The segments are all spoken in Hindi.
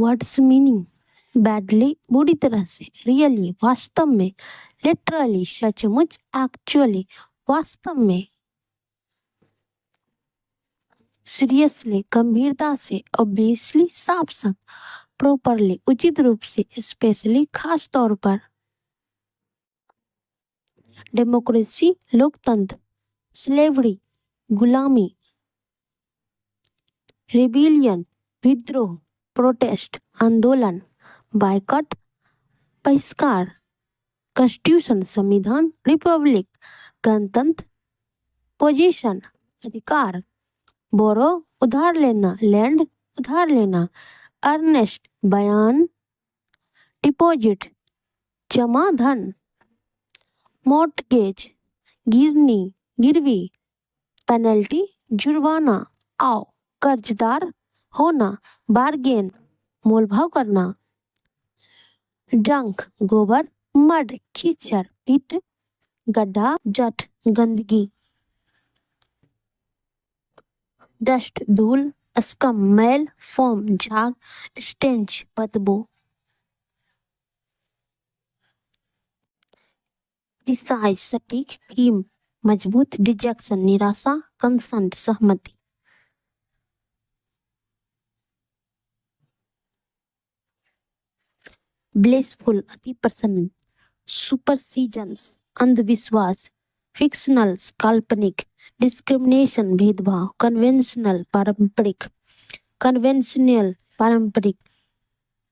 What's meaning? बैडली, बुरी तरह से, रियली, वास्तव में, लिटरली, सचमुच, एक्चुअली, वास्तव में, सीरियसली, गंभीरता से, ऑब्वियसली, साफ साफ, प्रॉपरली, उचित रूप से, स्पेशली, खास तौर पर, डेमोक्रेसी, लोकतंत्र, स्लेवरी, गुलामी, रिबिलियन, विद्रोह, प्रोटेस्ट, आंदोलन, बायकॉट, बहिष्कार, कॉन्स्टिट्यूशन, संविधान, रिपब्लिक, गणतंत्र, पोजीशन, अधिकार, बोरो, उधार लेना, लैंड, उधार लेना, अर्नेस्ट, बयान, डिपॉजिट, जमा धन, मॉर्टगेज, गिरनी, गिरवी, पेनल्टी, जुर्माना, आओ, कर्जदार होना, बार्गेन, मोलभाव करना, डंक, गोबर, मड, कीचड़, पिट, गड्ढा, जट, गंदगी, डस्ट, धूल, स्कम, मैल, फोम, झाग, स्टेंच, बदबू, प्रिसाइज, सटीक, फीम, मजबूत, डिजेक्शन, निराशा, कंसेंट, सहमति, ब्लिसफुल, अति प्रसन्न, सुपरसीजंस, अंधविश्वास, फिक्शनल, काल्पनिक, डिस्क्रिमिनेशन, भेदभाव, कन्वेंशनल, पारंपरिक, कन्वेंशनल, पारंपरिक,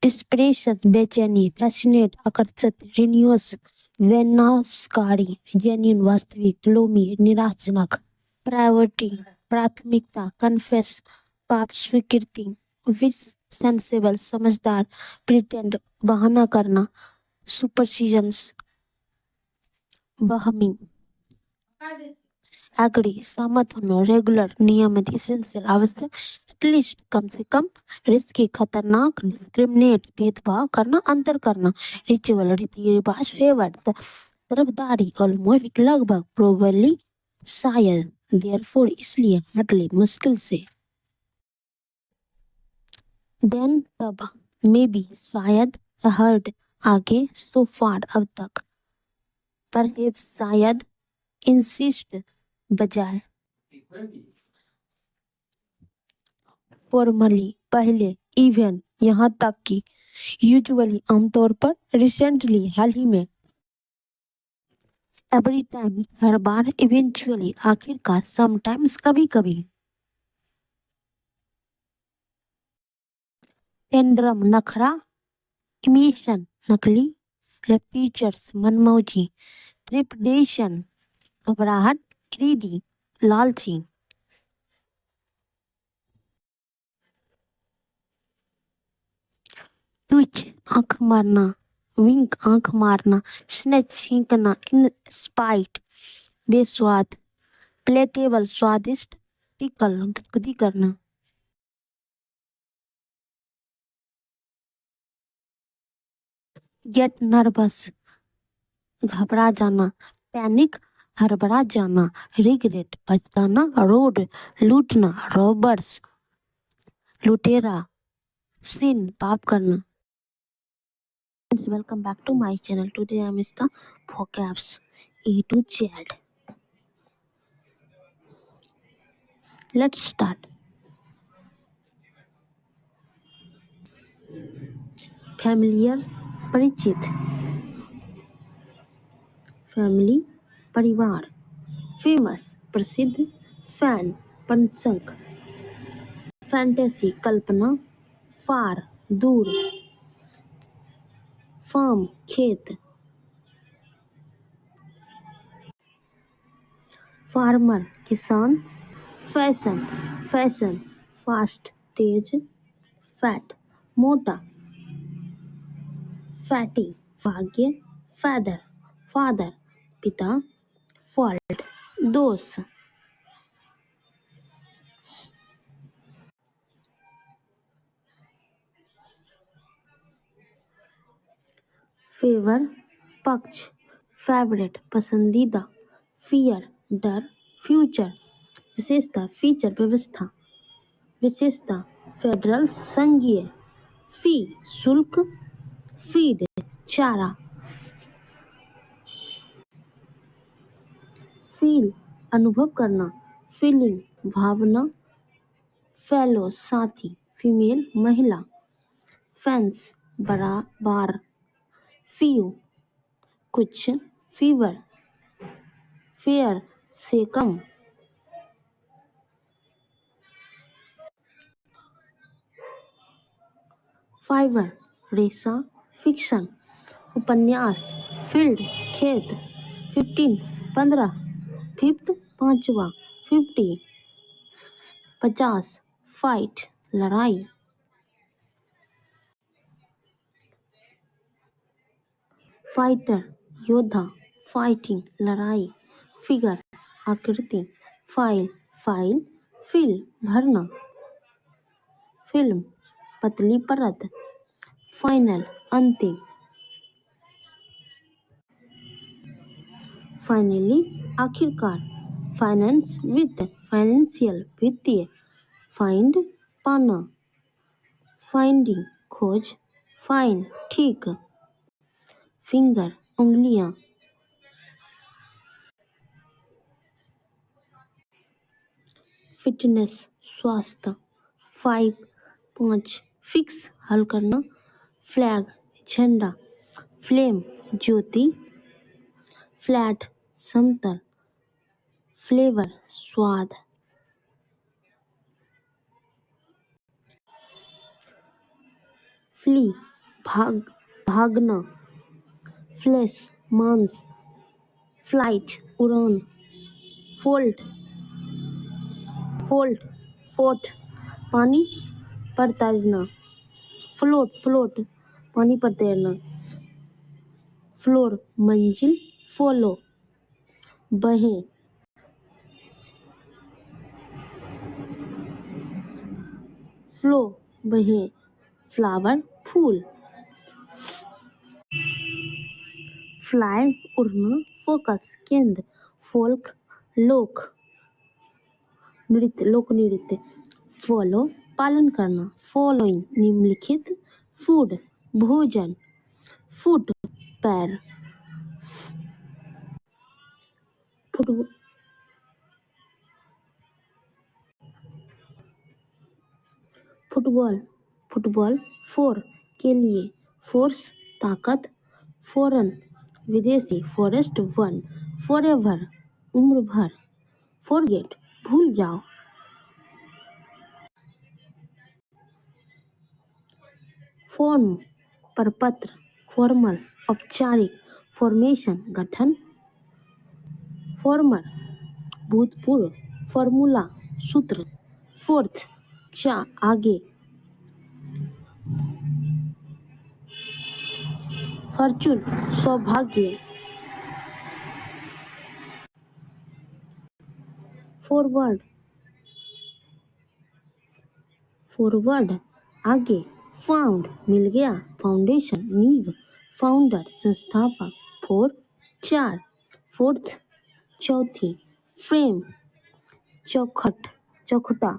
डिस्परेशन, बेचैनी, फैसिनेट, आकर्षित, रिन्यूअस, विनाशकारी, जेन्युइन, वास्तविक, ग्लोमी, निराशजनक, प्रायोरिटी, प्राथमिकता, कन्फेस, पाप, स्वीकृति, विश, सेंसेबल, समझदार, प्रिटेंड, बहाना करना, सुपरसीजंस, बहमी, एग्री, सहमत होना, रेगुलर, नियमित, इसेंशियल, आवश्यक, एटलीस्ट, कम से कम, रिस्की, खतरनाक, डिस्क्रिमिनेट, भेदभाव करना, अंतर करना, रिचुअल, रीति रिवाज, फेवर, तरफदारी, ऑलमोस्ट, लगभग, प्रोबेबली, शायद, देयरफॉर, इसलिए, हार्डली, मुश्किल से, देन, तब, मे बी, शायद, हर्ड, आगे, सो फार, अब तक, परहैप्स, शायद, इंसिस्ट, बजाय, फॉर्मली, पहले, इवन, यहाँ तक कि, यूजुअली, आमतौर पर, रिसेंटली, हाल ही में, एवरी टाइम, हर बार, इवेंचुअली, आखिरकार, समटाइम्स, कभी कभी, पेंड्रम, नखरा, इमिशन, नकली, रेप्यूचर्स, मनमौजी, ट्रिपडेशन, घबराहट, ग्रीडी, लालची, ट्विच, आंख मारना, विंक, आंख मारना, स्नेच, छींकना, इन स्पाइट, बेस्वाद, प्लेटेबल, स्वादिष्ट, टिकल, गुदगुदी करना, गेट नर्वस, घबरा जाना, पैनिक, हड़बड़ा जाना, रिग्रेट, पछताना, रोड, लूटना, रॉबर्स, लुटेरा, सिन, पाप करना. Welcome back to my channel. Today I am the vocabs A to Z. Let's start. Familiar, परिचित, फैमिली, परिवार, फेमस, प्रसिद्ध, फैन, प्रशंसक, फैंटेसी, कल्पना, फार, दूर, फार्म, खेत, फार्मर, किसान, फैशन, फैशन, फास्ट, तेज, फैट, मोटा, फैटी, भाग्य, फैदर, फादर, पिता, फॉल्ट, दोष, फेवर, पक्ष, फेवरेट, पसंदीदा, फियर, डर, फ्यूचर, विशेषता, फीचर, व्यवस्था, विशेषता, फेडरल, संघीय, फी शुल्क, फीड चारा, फील अनुभव करना, फीलिंग भावना, फेलो साथी, फीमेल महिला, फेंस बार, फ्यू कुछ, फीवर फेयर से कम, फाइबर रेशा, फिक्शन उपन्यास, फील्ड खेत, 15 15, फिफ्थ पांचवा, 50 50, फाइट लड़ाई, फाइटर योद्धा, फाइटिंग लड़ाई, फिगर आकृति, फाइल फाइल, फिल भरना, फिल्म पतली परत, फाइनल अंतिम, फाइनली आखिरकार, फाइनेंस वित्त, फाइनेंशियल वित्तीय, फाइंड पाना, फाइंडिंग खोज, फाइन ठीक, फिंगर उंगलियां, फिटनेस स्वास्थ्य, 5 5, फिक्स हल करना, फ्लैग झंडा, फ्लेम ज्योति, फ्लैट समतल, फ्लेवर स्वाद, फ्ली भागना, फ्लैश मांस, फ्लाइट उड़ान, फोल्ट फोर्ट पानी पर तैरना, फ्लोट पानी पर तैरना, फ्लोर मंजिल, फॉलो बहे, फ्लो बहे, फ्लावर फूल, फ्लाई उड़ना, फोकस केंद्र, फोल्क लोक लोक नृत्य, फॉलो पालन करना, फॉलोइंग निम्नलिखित, फूड भोजन, फुट पैर, फुट फुटबॉल फोर के लिए, फोर्स ताकत, फॉरेन विदेशी, फॉरेस्ट वन, फॉरएवर उम्र भर, फॉरगेट भूल जाओ, फॉर्म प्रपत्र, फॉर्मल औपचारिक, फॉर्मेशन गठन, फॉर्मर भूतपूर्व, फॉर्मूला सूत्र, फोर्थ आगे, फॉर्चून सौभाग्य, फॉरवर्ड आगे, फाउंड मिल गया, फाउंडेशन नींव, फाउंडर संस्थापक, 4 फोर्थ चौथी, फ्रेम चौखटा,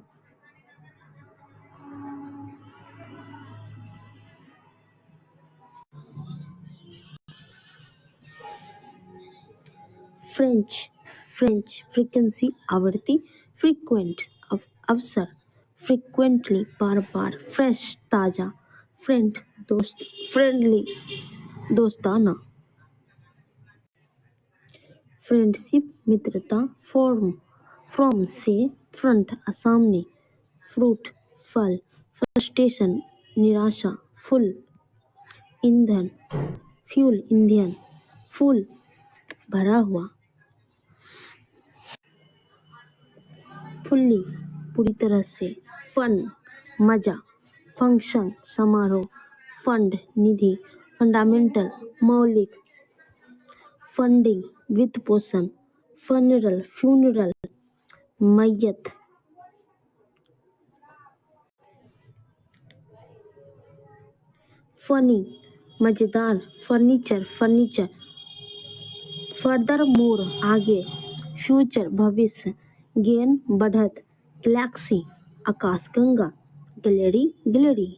फ्रेंच फ्रीक्वेंसी आवृत्ति, फ्रीक्वेंट अवसर, फ्रीक्वेंटली बार बार, फ्रेश ताजा, फ्रेंड दोस्त, फ्रेंडली दोस्ताना, फ्रेंडशिप मित्रता, फ्रॉम से, फ्रंट सामने, फ्रूट फल, फ्रस्ट्रेशन निराशा, फुल ईंधन, फ्यूल ईंधन, फुल भरा हुआ, फुल्ली पूरी तरह से, फन मजा, फंक्शन समारोह, फंड निधि, फंडामेंटल मौलिक, फंडिंग वित्त पोषण, फ्यूनरल मैयत, फनी मजेदार, फर्नीचर फर्दर मोर आगे, फ्यूचर भविष्य, गेन बढ़त, गैलेक्सी आकाशगंगा, गैलरी